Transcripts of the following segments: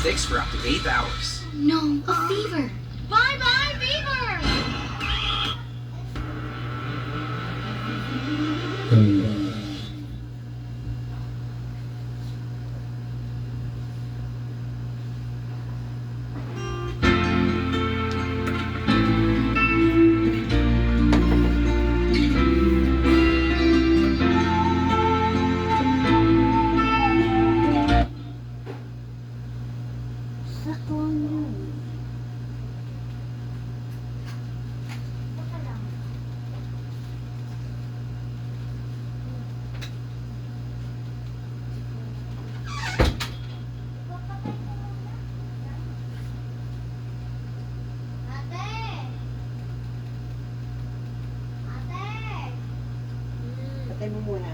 sticks for up to 8 hours. No, a fever. Bye-bye, fever! Patay mo muna.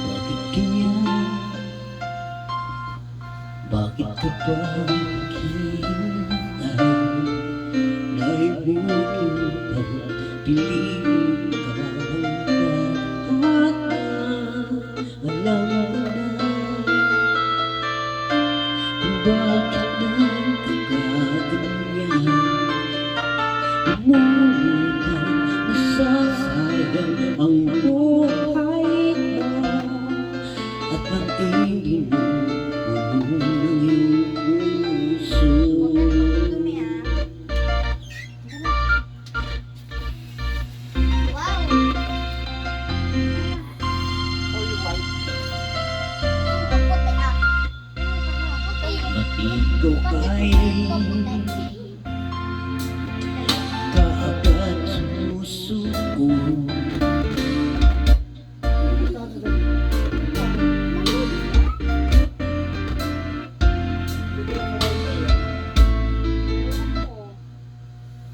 Bakit kaya? Bakit ka ba naghihintay? Dahil buking pagpiling ka at alam mo na kung bakit nagkakaganyan. Umuulan, nasasayang ang buhay mo at ang inuulo ng iyong puso. Wow! Puti ah. Ba't ikaw kay kaagad sumusuko?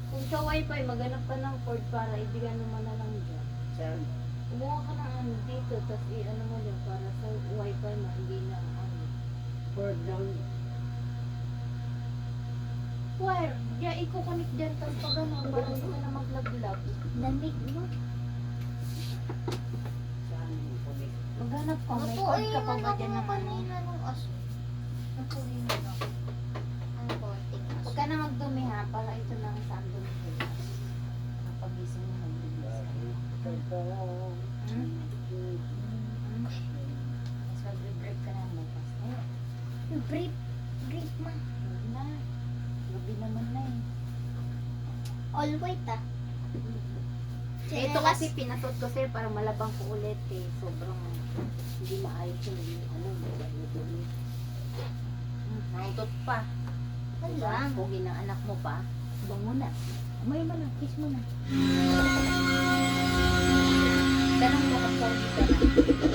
Kung sa wifi, maghanap ka ng cord para ibigan naman na lang dyan. Saan? Kumuha ka ng ano dito, tapos i-ano mo dyan para sa wifi mo, hindi na ano. Cord down. Wire, yeah, i-connect dyan, tapos pag ano, para hindi ka na maglaglag. Lamig mo. Saan yung connect? Maghanap ka, may cord Napuin ka pa na ba dyan ako ng ano? kanina nung aso. Napuin na ako. Ang konting aso. Huwag ka na magdumi ha, para ito lang sa dumi ko. Kapagising mo maglinis ka. Hmm? Tapos mag-break ka na bukas. Brief. Brief ma. Huwag na. Gabi naman na eh. All white ah. Ito kasi pinasot ko sir para malabang ko ulit eh. Sobrang hindi maayos yung ano, dumi. Nautot pa. Wala. Pogi ng anak mo pa. Bango na. Umay mo na, kiss mo na. Tanong ko kung pogi ka na.